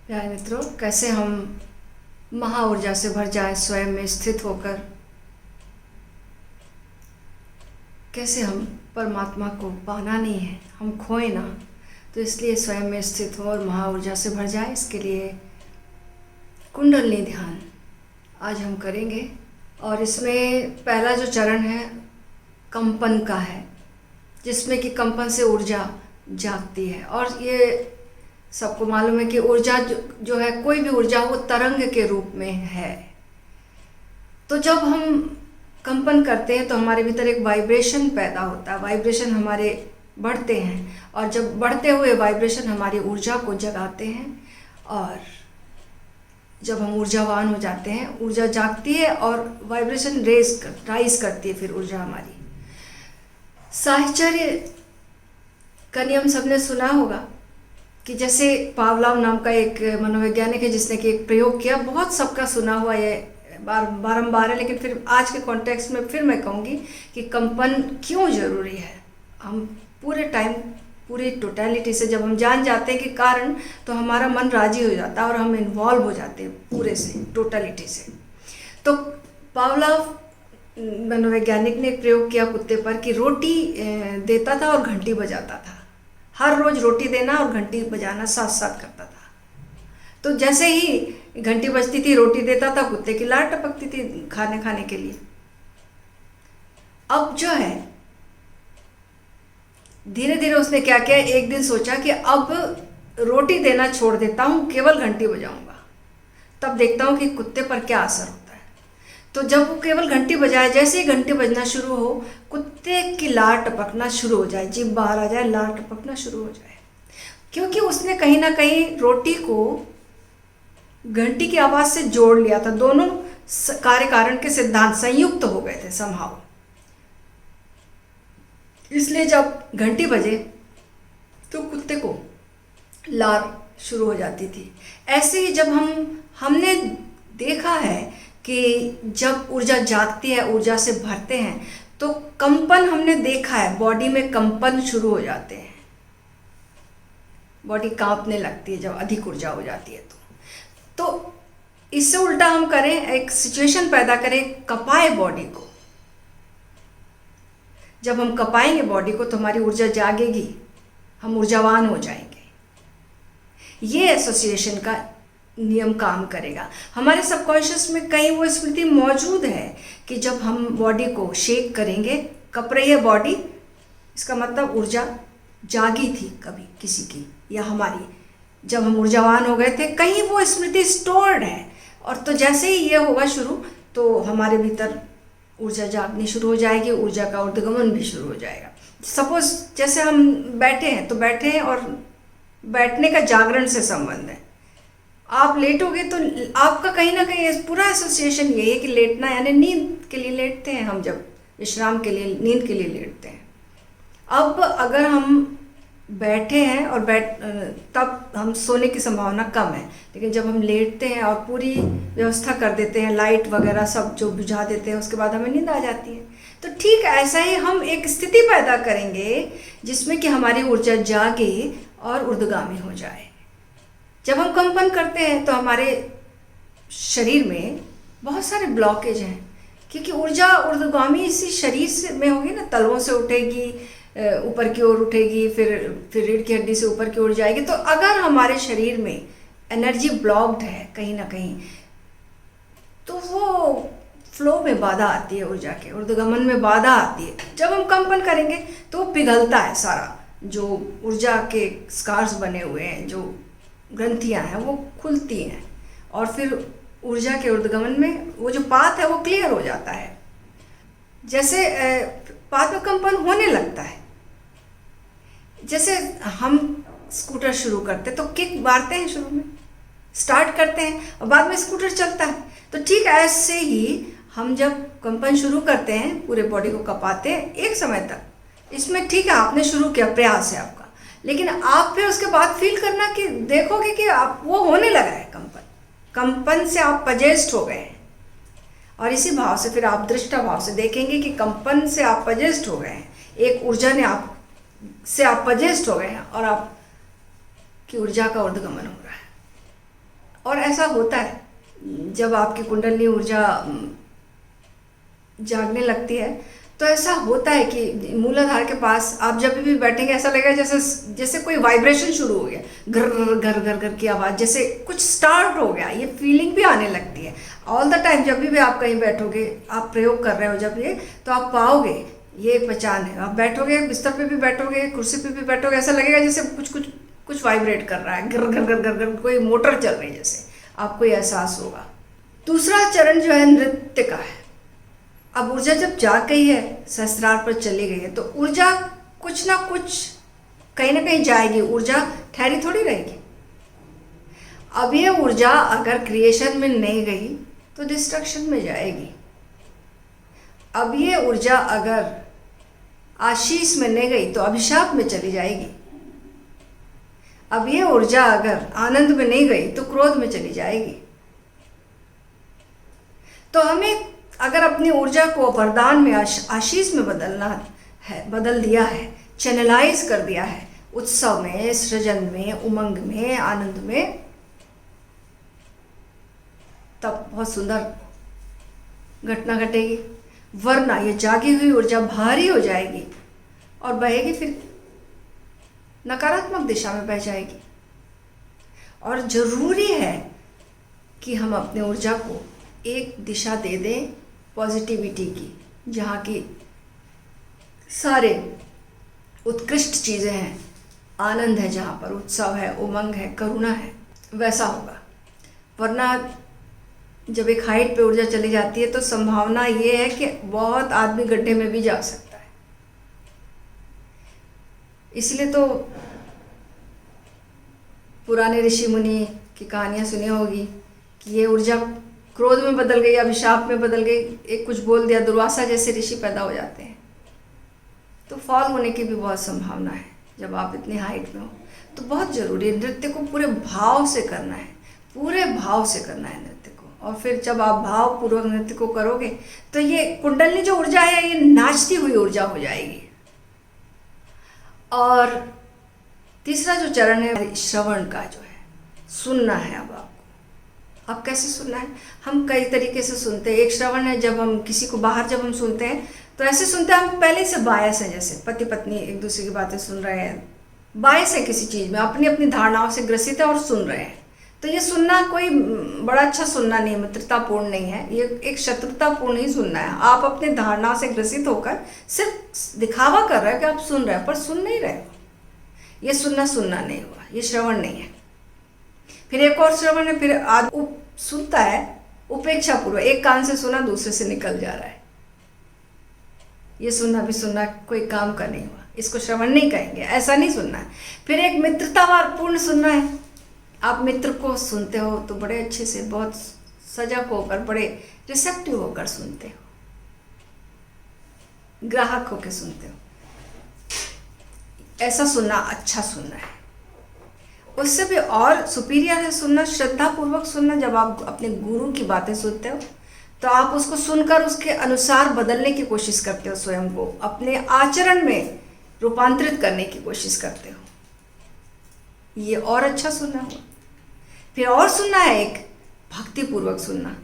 प्यारे मित्रों, कैसे हम महा ऊर्जा से भर जाएं स्वयं में स्थित होकर, कैसे हम परमात्मा को पाना नहीं है, हम खोए ना, तो इसलिए स्वयं में स्थित हो और महा ऊर्जा से भर जाए। इसके लिए कुंडलिनी ध्यान आज हम करेंगे। और इसमें पहला जो चरण है कंपन का है, जिसमें कि कंपन से ऊर्जा जागती है। और ये सबको मालूम है कि ऊर्जा जो है, कोई भी ऊर्जा वो तरंग के रूप में है। तो जब हम कंपन करते हैं तो हमारे भीतर एक वाइब्रेशन पैदा होता है, वाइब्रेशन हमारे बढ़ते हैं, और जब बढ़ते हुए वाइब्रेशन हमारी ऊर्जा को जगाते हैं। और जब हम ऊर्जावान हो जाते हैं, ऊर्जा जागती है और वाइब्रेशन राइज करती है फिर ऊर्जा हमारी। साहचर्य का नियम सबने सुना होगा कि जैसे पावलोव नाम का एक मनोवैज्ञानिक है जिसने कि एक प्रयोग किया, बहुत सबका सुना हुआ ये बारंबार है, लेकिन फिर आज के कॉन्टेक्स्ट में फिर मैं कहूँगी कि कंपन क्यों ज़रूरी है। हम पूरे टाइम पूरी टोटलिटी से जब हम जान जाते हैं कि कारण, तो हमारा मन राजी हो जाता है और हम इन्वॉल्व हो जाते हैं पूरे से, टोटलिटी से। तो पावलोव मनोवैज्ञानिक ने एक प्रयोग किया कुत्ते पर कि रोटी देता था और घंटी बजाता था। हर रोज रोटी देना और घंटी बजाना साथ साथ करता था। तो जैसे ही घंटी बजती थी, रोटी देता था, कुत्ते की लार टपकती थी खाने के लिए। अब जो है धीरे धीरे उसने क्या किया, एक दिन सोचा कि अब रोटी देना छोड़ देता हूँ, केवल घंटी बजाऊंगा, तब देखता हूँ कि कुत्ते पर क्या असर होता है। तो जब वो केवल घंटी बजाए, जैसे ही घंटी बजना शुरू हो, कुत्ते की लार टपकना शुरू हो जाए, जीभ बाहर आ जाए, लार टपकना शुरू हो जाए, क्योंकि उसने कहीं ना कहीं रोटी को घंटी की आवाज़ से जोड़ लिया था। दोनों कार्य कारण के सिद्धांत संयुक्त हो गए थे समहाउ। इसलिए जब घंटी बजे तो कुत्ते को लार शुरू हो जाती थी। ऐसे ही जब हमने देखा है कि जब ऊर्जा जागती है, ऊर्जा से भरते हैं, तो कंपन हमने देखा है, बॉडी में कंपन शुरू हो जाते हैं, बॉडी कांपने लगती है जब अधिक ऊर्जा हो जाती है। तो इससे उल्टा हम करें, एक सिचुएशन पैदा करें, कपाए बॉडी को। जब हम कपाएंगे बॉडी को तो हमारी ऊर्जा जागेगी, हम ऊर्जावान हो जाएंगे। ये एसोसिएशन का नियम काम करेगा। हमारे सबकॉन्शियस में कहीं वो स्मृति मौजूद है कि जब हम बॉडी को शेक करेंगे, कप रही है बॉडी, इसका मतलब ऊर्जा जागी थी कभी किसी की या हमारी, जब हम ऊर्जावान हो गए थे, कहीं वो स्मृति स्टोर्ड है। और तो जैसे ही ये होगा शुरू, तो हमारे भीतर ऊर्जा जागनी शुरू हो जाएगी, ऊर्जा का ऊर्ध्वगमन भी शुरू हो जाएगा। सपोज जैसे हम बैठे हैं, तो बैठे हैं और बैठने का जागरण से संबंध है। आप लेटोगे तो आपका कहीं ना कहीं पूरा एसोसिएशन यही है कि लेटना, यानी नींद के लिए लेटते हैं हम, जब विश्राम के लिए, नींद के लिए लेटते हैं। अब अगर हम बैठे हैं और तब हम सोने की संभावना कम है, लेकिन जब हम लेटते हैं और पूरी व्यवस्था कर देते हैं, लाइट वगैरह सब जो बुझा देते हैं, उसके बाद हमें नींद आ जाती है। तो ठीक ऐसा ही हम एक स्थिति पैदा करेंगे जिसमें कि हमारी ऊर्जा जागे और ऊर्ध्वगामी हो जाए। जब हम कंपन करते हैं तो हमारे शरीर में बहुत सारे ब्लॉकेज हैं, क्योंकि ऊर्जा ऊर्ध्वगामी इसी शरीर से में होगी ना, तलवों से उठेगी, ऊपर की ओर उठेगी, फिर रीढ़ की हड्डी से ऊपर की ओर जाएगी। तो अगर हमारे शरीर में एनर्जी ब्लॉक्ड है कहीं ना कहीं, तो वो फ्लो में बाधा आती है, ऊर्जा के ऊर्ध्वगमन में बाधा आती है। जब हम कंपन करेंगे तो पिघलता है सारा, जो ऊर्जा के स्कार्स बने हुए हैं, जो ग्रंथियां हैं, वो खुलती हैं, और फिर ऊर्जा के ऊर्ध्वगमन में वो जो पाथ है वो क्लियर हो जाता है। जैसे पाथ में कंपन होने लगता है। जैसे हम स्कूटर शुरू करते तो किक मारते हैं, शुरू में स्टार्ट करते हैं और बाद में स्कूटर चलता है। तो ठीक ऐसे ही हम जब कंपन शुरू करते हैं, पूरे बॉडी को कपाते हैं एक समय तक, इसमें ठीक है आपने शुरू किया, प्रयास है आपका, लेकिन आप फिर उसके बाद फील करना कि देखोगे कि आप वो होने लगा है कंपन से आप पजेस्ट हो गए हैं। और इसी भाव से फिर आप दृष्टा भाव से देखेंगे कि कंपन से आप पजेस्ट हो गए हैं, एक ऊर्जा ने आप से आप पजेस्ट हो गए हैं और आप की ऊर्जा का ऊर्ध्वगमन हो रहा है। और ऐसा होता है जब आपकी कुंडली ऊर्जा जागने लगती है, तो ऐसा होता है कि मूलाधार के पास आप जब भी बैठेंगे ऐसा लगेगा जैसे जैसे कोई वाइब्रेशन शुरू हो गया, घर घर घर घर की आवाज़, जैसे कुछ स्टार्ट हो गया, ये फीलिंग भी आने लगती है ऑल द टाइम। जब भी आप कहीं बैठोगे, आप प्रयोग कर रहे हो जब ये, तो आप पाओगे ये एक पहचान है। आप बैठोगे, बिस्तर पे भी बैठोगे, कुर्सी पे भी बैठोगे, ऐसा लगेगा जैसे कुछ कुछ कुछ वाइब्रेट कर रहा है, घर घर घर घर घर, कोई मोटर चल रही है, जैसे आपको ये एहसास होगा। दूसरा चरण जो है नृत्य का है। अब ऊर्जा जब जाग गई है, सहस्त्रार पर चली गई है, तो ऊर्जा कुछ ना कुछ कहीं ना कहीं जाएगी, ऊर्जा ठहरी थोड़ी रहेगी। अब ये ऊर्जा अगर क्रिएशन में नहीं गई तो डिस्ट्रक्शन में जाएगी। अब ये ऊर्जा अगर आशीष में नहीं गई तो अभिशाप में चली जाएगी। अब ये ऊर्जा अगर आनंद में नहीं गई तो क्रोध में चली जाएगी। तो हमें अगर अपनी ऊर्जा को वरदान में आशीष में बदलना है, बदल दिया है, चैनलाइज कर दिया है, उत्सव में, सृजन में, उमंग में, आनंद में, तब बहुत सुंदर घटना घटेगी। वरना ये जागी हुई ऊर्जा भारी हो जाएगी और बहेगी, फिर नकारात्मक दिशा में बह जाएगी। और ज़रूरी है कि हम अपनी ऊर्जा को एक दिशा दे दें पॉजिटिविटी की, जहाँ की सारे उत्कृष्ट चीज़ें हैं, आनंद है, जहाँ पर उत्सव है, उमंग है, करुणा है, वैसा होगा। वरना जब एक हाइट पे ऊर्जा चली जाती है तो संभावना ये है कि बहुत आदमी गड्ढे में भी जा सकता है। इसलिए तो पुराने ऋषि मुनि की कहानियाँ सुनी होगी कि ये ऊर्जा क्रोध में बदल गई, अभिशाप में बदल गई, एक कुछ बोल दिया, दुर्वासा जैसे ऋषि पैदा हो जाते हैं। तो फॉल होने की भी बहुत संभावना है जब आप इतनी हाइट में हो। तो बहुत ज़रूरी है, नृत्य को पूरे भाव से करना है, पूरे भाव से करना है नृत्य को। और फिर जब आप भावपूर्वक नृत्य को करोगे तो ये कुंडली जो ऊर्जा है ये नाचती हुई ऊर्जा हो जाएगी। और तीसरा जो चरण है श्रवण का, जो है सुनना है। अब आपको कैसे सुनना है? हम कई तरीके से सुनते हैं। एक श्रवण है जब हम किसी को बाहर जब हम सुनते हैं तो ऐसे सुनते हैं, हम पहले से बायस है, जैसे पति पत्नी एक दूसरे की बातें सुन रहे हैं, बायस है किसी चीज़ में, अपनी अपनी धारणाओं से ग्रसित है और सुन रहे हैं। तो ये सुनना कोई बड़ा अच्छा सुनना नहीं है, मित्रतापूर्ण नहीं है, ये एक शत्रुतापूर्ण ही सुनना है। आप अपने धारणाओं से ग्रसित होकर सिर्फ दिखावा कर रहे हो कि आप सुन रहे हो, पर सुन नहीं रहे हो। ये सुनना नहीं हुआ, ये श्रवण नहीं है। फिर एक और श्रवण है, फिर आदमी सुनता है उपेक्षा पूर्वक, एक कान से सुना दूसरे से निकल जा रहा है। ये सुनना भी सुनना कोई काम का नहीं हुआ, इसको श्रवण नहीं कहेंगे, ऐसा नहीं सुनना है। फिर एक मित्रतापूर्ण सुनना है, आप मित्र को सुनते हो तो बड़े अच्छे से, बहुत सजग होकर, बड़े रिसेप्टिव होकर सुनते हो, ग्राहक होकर सुनते हो। ऐसा सुनना अच्छा सुनना है। उससे भी और सुपीरियर है सुनना, श्रद्धापूर्वक सुनना। जब आप अपने गुरु की बातें सुनते हो तो आप उसको सुनकर उसके अनुसार बदलने की कोशिश करते हो, स्वयं को अपने आचरण में रूपांतरित करने की कोशिश करते हो। ये और अच्छा सुनना हुआ। फिर और सुनना है एक भक्तिपूर्वक सुनना,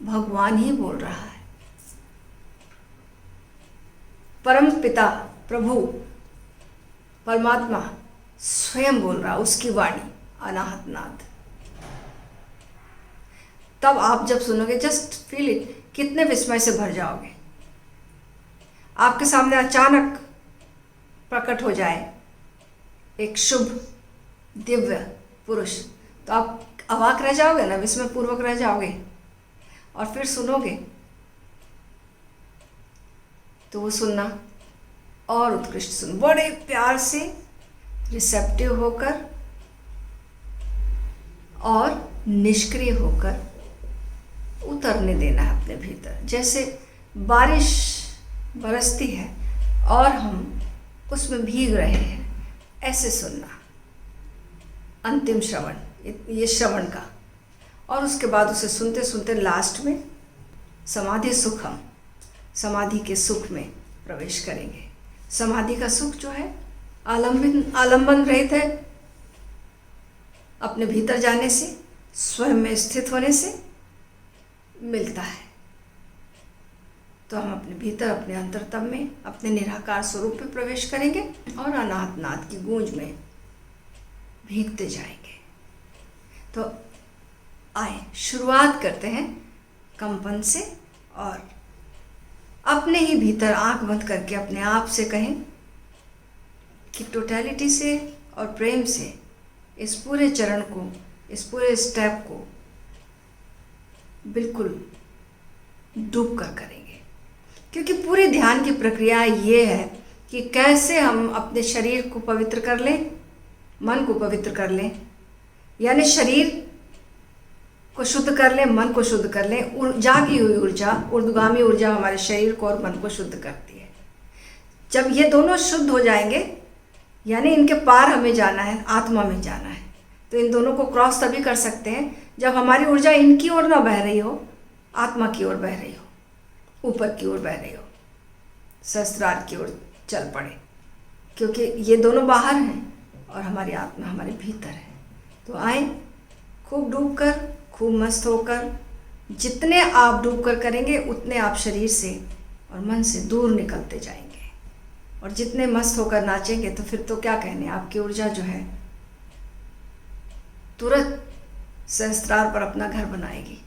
भगवान ही बोल रहा है, परम पिता प्रभु परमात्मा स्वयं बोल रहा, उसकी वाणी अनाहत नाद। तब आप जब सुनोगे, जस्ट फील इट, कितने विस्मय से भर जाओगे। आपके सामने अचानक प्रकट हो जाए एक शुभ दिव्य पुरुष, तो आप अवाक रह जाओगे ना, विस्मय पूर्वक रह जाओगे। और फिर सुनोगे तो वो सुनना और उत्कृष्ट सुन, बड़े प्यार से रिसेप्टिव होकर और निष्क्रिय होकर उतरने देना है अपने भीतर। जैसे बारिश बरसती है और हम उसमें भीग रहे हैं, ऐसे सुनना। अंतिम श्रवण, ये श्रवण का। और उसके बाद उसे सुनते सुनते लास्ट में समाधि सुख, हम समाधि के सुख में प्रवेश करेंगे। समाधि का सुख जो है आलंबन रहित है अपने भीतर जाने से, स्वयं में स्थित होने से मिलता है। तो हम अपने भीतर, अपने अंतरतम में, अपने निराकार स्वरूप में प्रवेश करेंगे और अनाहत नाद की गूंज में भीगते जाएंगे। तो आए शुरुआत करते हैं कंपन से, और अपने ही भीतर आंख बंद करके अपने आप से कहें कि टोटलिटी से और प्रेम से इस पूरे चरण को, इस पूरे स्टेप को बिल्कुल डूब कर करेंगे। क्योंकि पूरे ध्यान की प्रक्रिया ये है कि कैसे हम अपने शरीर को पवित्र कर लें, मन को पवित्र कर लें, यानी शरीर को शुद्ध कर लें, मन को शुद्ध कर लें। जागी हुई ऊर्जा, ऊर्ध्वगामी ऊर्जा हमारे शरीर को और मन को शुद्ध करती है। जब ये दोनों शुद्ध हो जाएंगे, यानी इनके पार हमें जाना है, आत्मा में जाना है, तो इन दोनों को क्रॉस तभी कर सकते हैं जब हमारी ऊर्जा इनकी ओर ना बह रही हो, आत्मा की ओर बह रही हो, ऊपर की ओर बह रही हो, सहस्त्रार की ओर चल पड़े। क्योंकि ये दोनों बाहर हैं और हमारी आत्मा हमारे भीतर है। तो आए खूब डूब कर, खूब मस्त होकर, जितने आप डूब कर करेंगे उतने आप शरीर से और मन से दूर निकलते जाएंगे। और जितने मस्त होकर नाचेंगे तो फिर तो क्या कहने, आपकी ऊर्जा जो है तुरंत सहस्त्रार पर अपना घर बनाएगी।